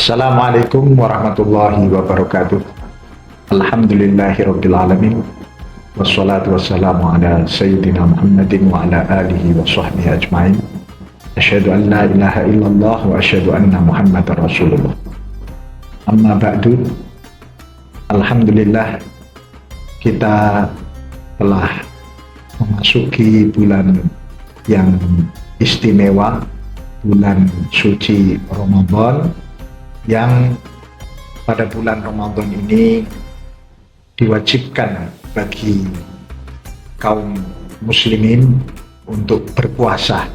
Assalamualaikum warahmatullahi wabarakatuh. Alhamdulillahirabbil alamin. Wassalatu wassalamu ala sayyidina Muhammadin wa ala alihi wa sahbihi ajmain. Asyhadu an la ilaha illallah wa asyhadu anna Muhammadar Rasulullah. Amma ba'du. Alhamdulillah, kita telah memasuki bulan yang istimewa, bulan suci Ramadan, yang pada bulan Ramadan ini diwajibkan bagi kaum muslimin untuk berpuasa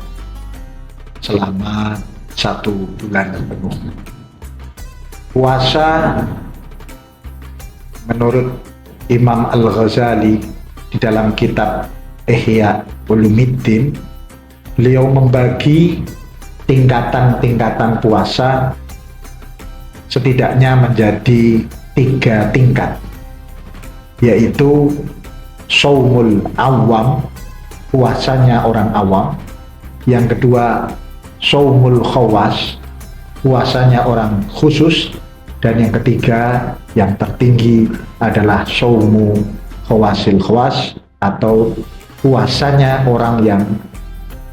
selama 1 bulan penuh. Puasa menurut Imam Al-Ghazali di dalam kitab Ihya Ulumuddin, beliau membagi tingkatan-tingkatan puasa setidaknya menjadi 3 tingkat, yaitu shaumul awam, puasanya orang awam; yang kedua shaumul khawas, puasanya orang khusus; dan yang ketiga, yang tertinggi adalah shaumu khawasil khawas, atau puasanya orang yang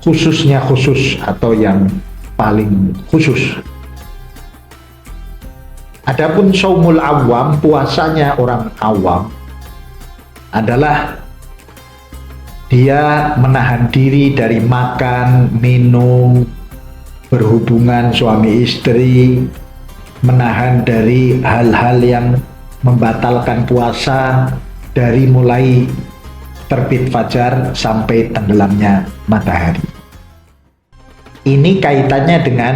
khususnya khusus atau yang paling khusus. Adapun shaumul awam, puasanya orang awam, adalah dia menahan diri dari makan, minum, berhubungan suami istri, menahan dari hal-hal yang membatalkan puasa dari mulai terbit fajar sampai tenggelamnya matahari. Ini kaitannya dengan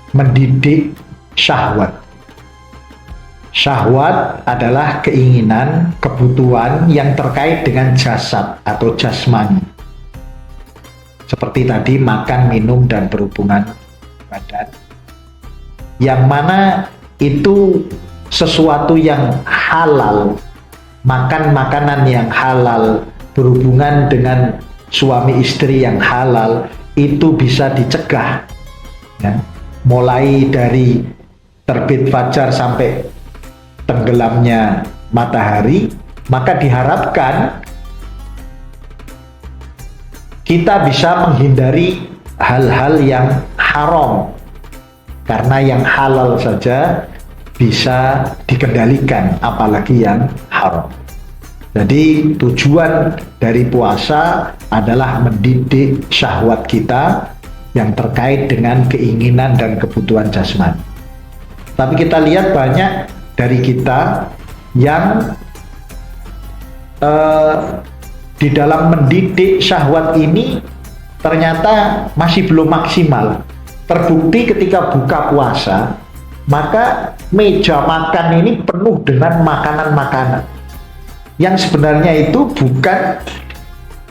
mendidik syahwat. Syahwat adalah keinginan, kebutuhan yang terkait dengan jasad atau jasmani. Seperti tadi, makan, minum, dan berhubungan badan. Yang mana itu sesuatu yang halal, makan makanan yang halal, berhubungan dengan suami istri yang halal, itu bisa dicegah, ya. Mulai dari terbit fajar sampai tenggelamnya matahari, maka diharapkan kita bisa menghindari hal-hal yang haram, karena yang halal saja bisa dikendalikan, apalagi yang haram. Jadi tujuan dari puasa adalah mendidik syahwat kita yang terkait dengan keinginan dan kebutuhan jasmani. Tapi kita lihat banyak dari kita yang di dalam mendidik syahwat ini ternyata masih belum maksimal. Terbukti ketika buka puasa, maka meja makan ini penuh dengan makanan-makanan yang sebenarnya itu bukan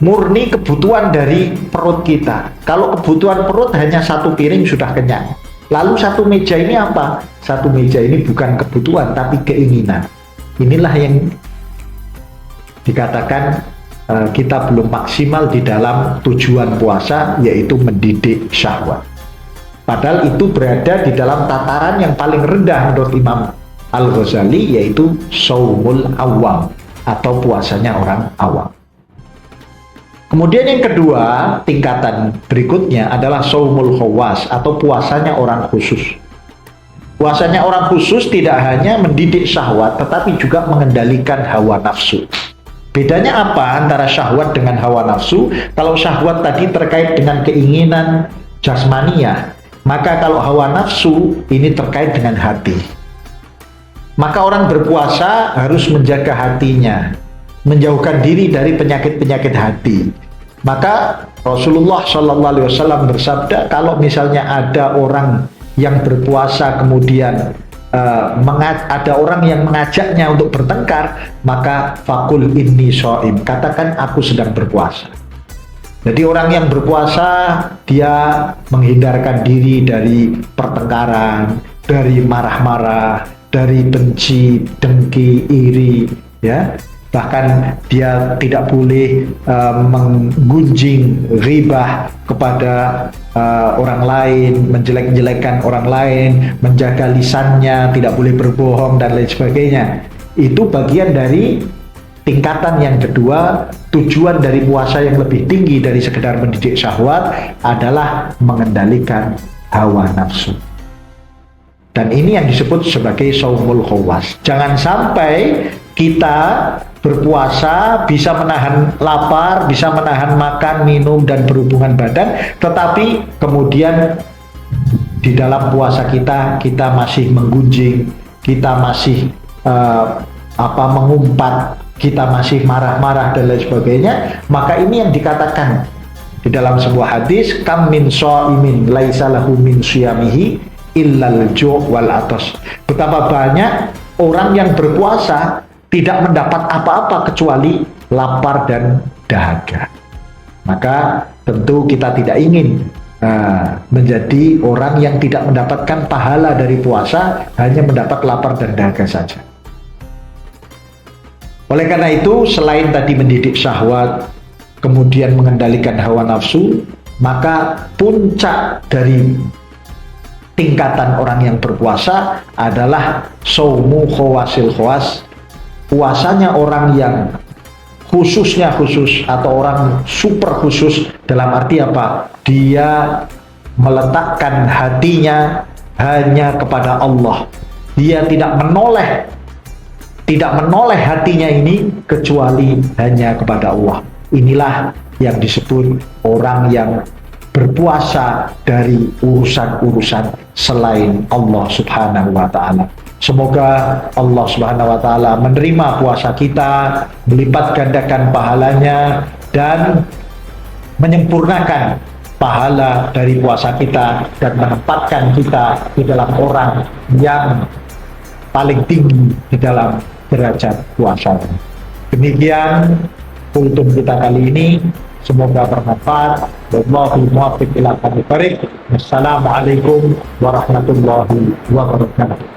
murni kebutuhan dari perut kita. Kalau kebutuhan perut hanya 1 piring sudah kenyang. Lalu satu meja ini apa? Satu meja ini bukan kebutuhan tapi keinginan. Inilah yang dikatakan kita belum maksimal di dalam tujuan puasa, yaitu mendidik syahwat. Padahal itu berada di dalam tataran yang paling rendah menurut Imam Al-Ghazali, yaitu shaumul awam, atau puasanya orang awam. Kemudian yang kedua, tingkatan berikutnya adalah shaumul khawas, atau puasanya orang khusus. Puasanya orang khusus tidak hanya mendidik syahwat, tetapi juga mengendalikan hawa nafsu. Bedanya apa antara syahwat dengan hawa nafsu? Kalau syahwat tadi terkait dengan keinginan jasmaniah, maka kalau hawa nafsu ini terkait dengan hati. Maka orang berpuasa harus menjaga hatinya, menjauhkan diri dari penyakit-penyakit hati. Maka Rasulullah SAW bersabda, kalau misalnya ada orang yang berpuasa kemudian ada orang yang mengajaknya untuk bertengkar, maka fakul inni shaim, katakan aku sedang berpuasa. Jadi orang yang berpuasa, dia menghindarkan diri dari pertengkaran, dari marah-marah, dari benci, dengki, iri, ya. bahkan dia tidak boleh menggunjing ghibah kepada orang lain, menjelek-jelekan orang lain, menjaga lisannya, tidak boleh berbohong dan lain sebagainya. Itu bagian dari tingkatan yang kedua. Tujuan dari puasa yang lebih tinggi dari sekedar mendidik syahwat adalah mengendalikan hawa nafsu. Dan ini yang disebut sebagai shaumul khawas. Jangan sampai kita berpuasa bisa menahan lapar, bisa menahan makan, minum, dan berhubungan badan, tetapi kemudian di dalam puasa kita masih menggunjing, kita masih mengumpat, kita masih marah-marah dan lain sebagainya. Maka ini yang dikatakan di dalam sebuah hadis, kam min shaimin laisa lahu min syiyamihi illal ju' wal atas. Betapa banyak orang yang berpuasa tidak mendapat apa-apa kecuali lapar dan dahaga. Maka tentu kita tidak ingin menjadi orang yang tidak mendapatkan pahala dari puasa, hanya mendapat lapar dan dahaga saja. Oleh karena itu, selain tadi mendidik syahwat, kemudian mengendalikan hawa nafsu, maka puncak dari tingkatan orang yang berpuasa adalah saumu khawasil khawas. Puasanya orang yang khususnya khusus atau orang super khusus, dalam arti apa? Dia meletakkan hatinya hanya kepada Allah. Dia tidak menoleh hatinya ini kecuali hanya kepada Allah. Inilah yang disebut orang yang berpuasa dari urusan-urusan selain Allah Subhanahu wa Ta'ala. Semoga Allah Subhanahu wa Ta'ala menerima puasa kita, melipat gandakan pahalanya, dan menyempurnakan pahala dari puasa kita, dan menempatkan kita di dalam orang yang paling tinggi di dalam derajat puasa. Demikian kultum kita kali ini, semoga bermanfaat. Wallahul muwaffiq ila aqwamit thoriq. Wassalamualaikum warahmatullahi wabarakatuh.